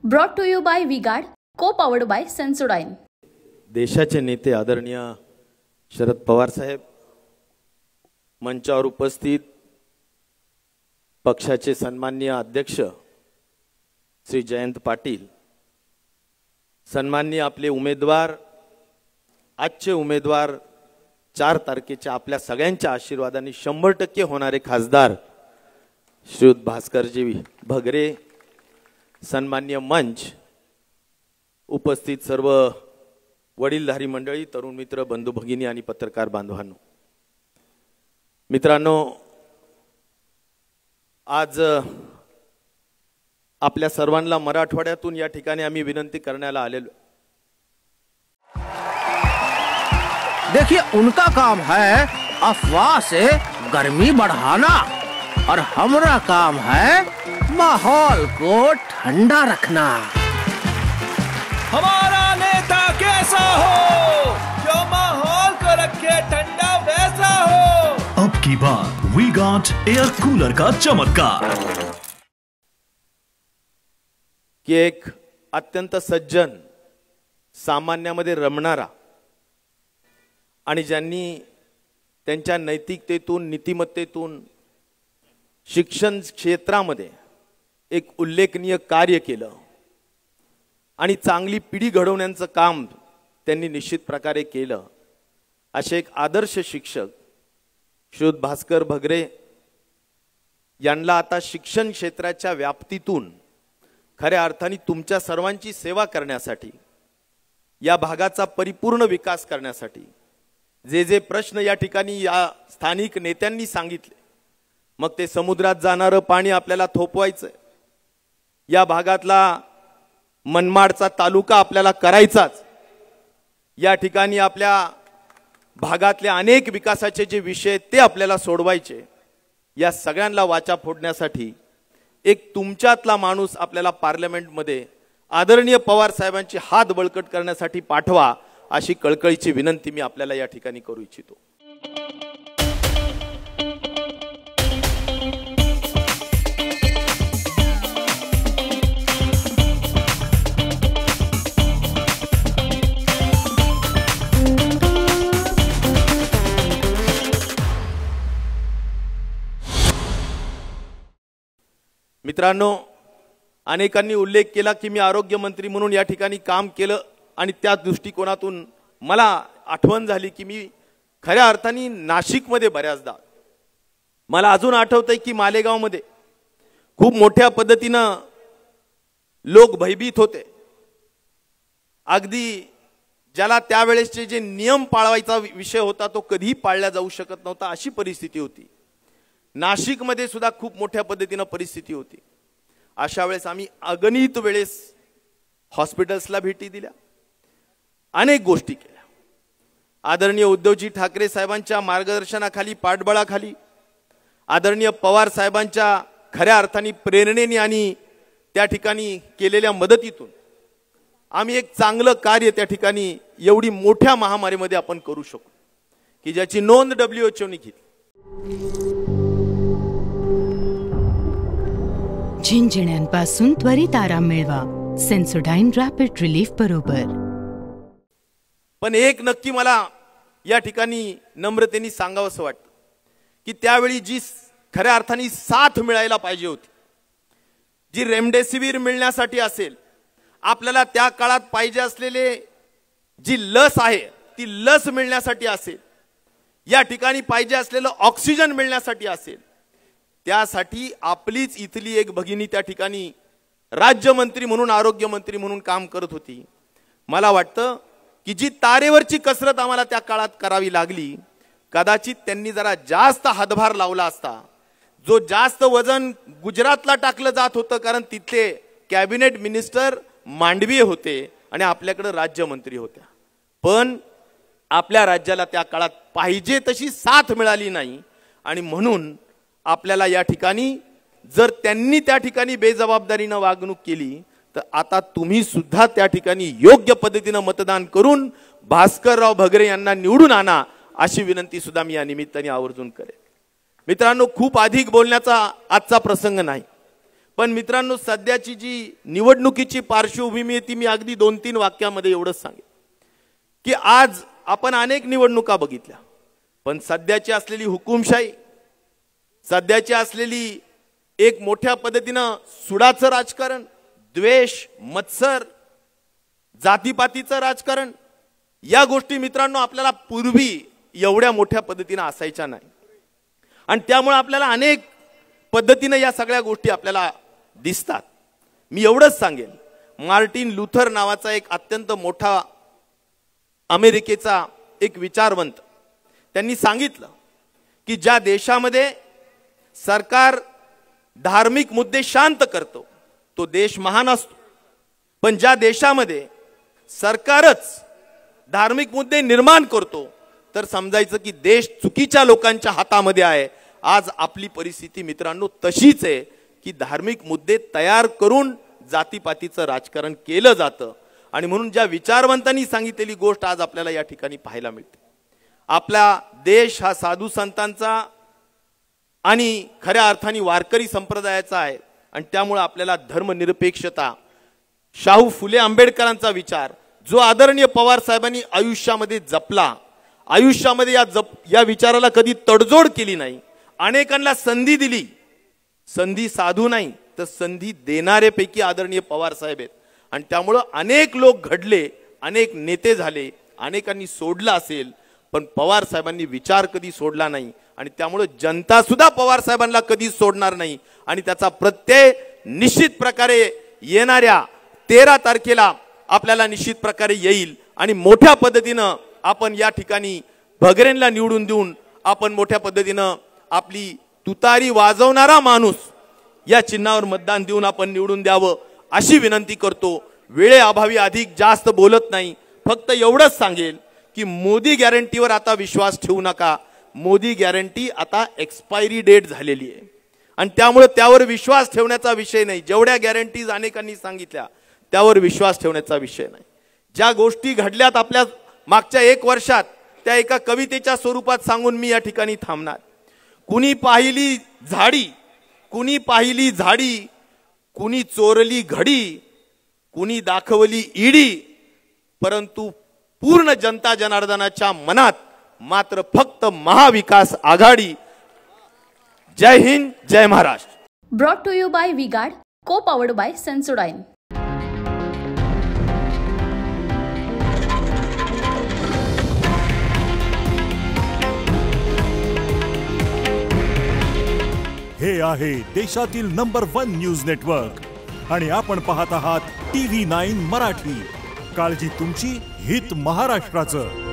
Brought to you by V-Guard, co-powered by Sensodyne. देशाचे नेते आदरणीय शरद पवार साहेब, मंचावर उपस्थित पक्षाचे सन्माननीय अध्यक्ष श्री जयंत पाटील, सन्माननीय आपले उमेदवार, आजचे उमेदवार 4 तारखेच्या आपल्या सगळ्यांच्या आशीर्वादाने 100% होणारे खासदार श्रीयुत भास्करजी भगरे, सन्माननीय मंच, उपस्थित सर्व वडीलधारी मंडळी, तरुण मित्र, बंधू भगिनी आणि पत्रकार बांधवांनो, मित्रांनो, आज आपल्या सर्वांना मराठवाड्यातून या ठिकाणी आम्ही विनंती करण्याला आलेलो। देखिए, उनका काम है अफवाह से गर्मी बढ़ाना और हमारा काम है माहौल को ठंडा रखना। हमारा नेता कैसा हो जो माहौल को रखे ठंडा वैसा हो। अब की बात वी-गार्ड एयर कूलर का चमत्कार की एक अत्यंत सज्जन, सामान्यामध्ये रमणारा आणि ज्यांनी त्यांच्या नैतिकतेतून, नीतिमत्तेतून शिक्षण क्षेत्रामध्ये एक उल्लेखनीय कार्य केलं आणि चांगली पिढी घडवण्याचं काम त्यांनी निश्चित प्रकारे केलं, असे एक आदर्श शिक्षक श्रीयुत भास्कर भगरे यांना आता शिक्षण क्षेत्राच्या व्याप्तीतून खऱ्या अर्थाने तुमच्या सर्वांची सेवा करण्यासाठी, या भागाचा परिपूर्ण विकास करण्यासाठी जे प्रश्न या ठिकाणी या स्थानिक नेत्यांनी सांगितले, मग ते समुद्रात जाणारं पाणी आपल्याला थोपवायचं, या भागातला मनमाडचा तालुका आपल्याला करायचाच, या ठिकाणी आपल्या भागातले अनेक विकासाचे जे विषय ते आपल्याला सोडवायचे, या सगळ्यांना वाचा फोडण्यासाठी एक तुमच्यातला माणूस आपल्याला पार्लमेंटमध्ये आदरणीय पवार साहेबांची हात बळकट करण्यासाठी पाठवा, अशी कळकळीची विनंती मी आपल्याला या ठिकाणी करू इच्छितो। मित्रांनो, अनेकांनी उल्लेख केला की मी आरोग्य मंत्री म्हणून या ठिकाणी काम केलं आणि त्या दृष्टिकोनातून मला आठवण झाली की मी खऱ्या अर्थाने नाशिकमध्ये बऱ्याचदा, मला अजून आठवतंय की मालेगावमध्ये खूप मोठ्या पद्धतीनं लोक भयभीत होते, अगदी ज्याला त्यावेळेसचे जे नियम पाळवायचा विषय होता तो कधीही पाळला जाऊ शकत नव्हता, अशी परिस्थिती होती। नाशिकमध्ये सुद्धा खूप मोठ्या पद्धतीनं परिस्थिती होती। अशा वेळेस आम्ही अगणित वेळेस हॉस्पिटल्सला भेटी दिल्या, अनेक गोष्टी केल्या। आदरणीय उद्धवजी ठाकरे साहेबांच्या मार्गदर्शनाखाली, पाठबळाखाली, आदरणीय पवार साहेबांच्या खऱ्या अर्थाने प्रेरणेने आणि त्या ठिकाणी केलेल्या मदतीतून आम्ही एक चांगलं कार्य त्या ठिकाणी एवढी मोठ्या महामारीमध्ये आपण करू शकू की ज्याची नोंद WHO ने घेतली। झिंझिण्यांपासून त्वरित आराम मिळवा सेन्सोडाइन रॅपिड रिलीफ बरोबर। पण एक नक्की मला या ठिकाणी नम्रतेने सांगावंसं वाटतं की त्यावेळी जी खऱ्या अर्थाने साथ मिळायला पाहिजे होती, जी रेमडेसिवीर मिळण्यासाठी असेल, आपल्याला त्या काळात पाहिजे असलेले जी लस आहे ती लस मिळण्यासाठी असेल, या ठिकाणी पाहिजे असलेलं ऑक्सिजन मिळण्यासाठी असेल, त्यासाठी आपलीच इथली एक भगिनी त्या ठिकाणी राज्यमंत्री म्हणून, आरोग्य मंत्री म्हणून काम करत होती। मला वाटतं की जी तारेवरची कसरत आम्हाला त्या काळात करावी लागली, कदाचित त्यांनी जरा जास्त हातभार लावला असता, जो जास्त वजन गुजरातला टाकलं जात होतं, कारण तिथले कॅबिनेट मिनिस्टर मांडवीय होते आणि आपल्याकडे राज्यमंत्री होत्या, पण आपल्या राज्याला त्या काळात पाहिजे तशी साथ मिळाली नाही। आणि म्हणून आपल्याला या ठिकाणी जर त्यांनी त्या ठिकाणी बेजबाबदारीने वागणूक केली, तर आता तुम्ही सुद्धा त्या ठिकाणी योग्य पद्धतीने मतदान करून भास्करराव भगरे यांना निवडून आणा, अशी विनंती सुद्धा मी या निमित्ताने आवर्जून करेन। मित्रांनो, खूप अधिक बोलण्याचा आजचा प्रसंग नाही, पण मित्रांनो, सध्याची जी निवडणुकीची पार्श्वभूमी आहे ती मी अगदी 2-3 वाक्यामध्ये एवढंच सांगेन की आज आपण अनेक निवडणुका बघितल्या, पण सध्याची असलेली हुकुमशाही, सध्याची असलेली एक मोठ्या पद्धतीनं सुडाचं राजकारण, द्वेष, मत्सर, जातीपातीचं राजकारण, या गोष्टी मित्रांनो आपल्याला पूर्वी एवढ्या मोठ्या पद्धतीनं असायच्या नाही. आणि त्यामुळे आपल्याला अनेक पद्धतीने या सगळ्या गोष्टी आपल्याला दिसतात. मी एवढंच सांगेन, मार्टिन लुथर नावाचा एक अत्यंत मोठा अमेरिकेचा एक विचारवंत, त्यांनी सांगितलं की ज्या देशामध्ये सरकार धार्मिक मुद्दे शांत करतो तो देश महान असतो, पण ज्या देशामध्ये सरकारच धार्मिक मुद्दे निर्माण करतो तर समजायचं की देश चुकीच्या लोकांच्या हातामध्ये आहे. आज आपली परिस्थिती मित्रांनो तशीच आहे की धार्मिक मुद्दे तयार करून जातीपातीचं राजकारण केलं जातं. आणि म्हणून ज्या विचारवंतांनी सांगितलेली गोष्ट आज आपल्याला या ठिकाणी पाहायला मिळते. आपला देश हा साधू संतांचा आणि खऱ्या अर्थाने वारकरी संप्रदायाचा आहे आणि त्यामुळे आपल्याला धर्मनिरपेक्षता, शाहू फुले आंबेडकरांचा विचार जो आदरणीय पवार साहेबांनी आयुष्यामध्ये जपला, आयुष्यामध्ये या विचाराला कधी तडजोड केली नाही, अनेकांना संधी दिली. संधी साधू नाही तर संधी देणाऱ्यापैकी आदरणीय पवार साहेब आहेत. आणि त्यामुळे अनेक लोक घडले, अनेक नेते झाले, अनेकांनी सोडला असेल, पण पवार साहेबांनी विचार कधी सोडला नाही. आणि त्यामुळे जनता सुद्धा पवार साहेबांना कधी सोडणार नाही. आणि त्याचा प्रत्यय निश्चित प्रकारे येणाऱ्या 13 तारखेला आपल्याला निश्चित प्रकारे येईल. आणि मोठ्या पद्धतीनं आपण या ठिकाणी भगरेंना निवडून देऊन आपण मोठ्या पद्धतीनं आपली तुतारी वाजवणारा माणूस या चिन्हावर मतदान देऊन आपण निवडून द्यावं अशी विनंती करतो. वेळेअभावी अधिक जास्त बोलत नाही, फक्त एवढंच सांगेल की मोदी गॅरंटीवर आता विश्वास ठेवू नका. मोदी गॅरंटी आता एक्सपायरी डेट झालेली आहे आणि त्यामुळे त्यावर विश्वास ठेवण्याचा विषय नाही. जेवढ्या गॅरंटीज अनेकांनी सांगितल्या त्यावर विश्वास ठेवण्याचा विषय नाही. ज्या गोष्टी घडल्यात आपल्या मागच्या 1 वर्षात त्या एका कवितेच्या स्वरूपात सांगून मी या ठिकाणी थांबणार. कुणी पाहिली झाडी, कुणी पाहिली झाडी, कुणी चोरली घडी, कुणी दाखवली ईडी, परंतु पूर्ण जनता जनार्दनाच्या मनात मात्र फक्त महाविकास आघाडी. जय हिंद, जय Maharashtra. Brought to you by V-Guard, co powered bye Sensodyne. हे आहे देशातील नंबर 1 न्यूज नेटवर्क आणि आपण पाहत आहात TV9 मराठी. काळजी तुमची, हित महाराष्ट्राचं.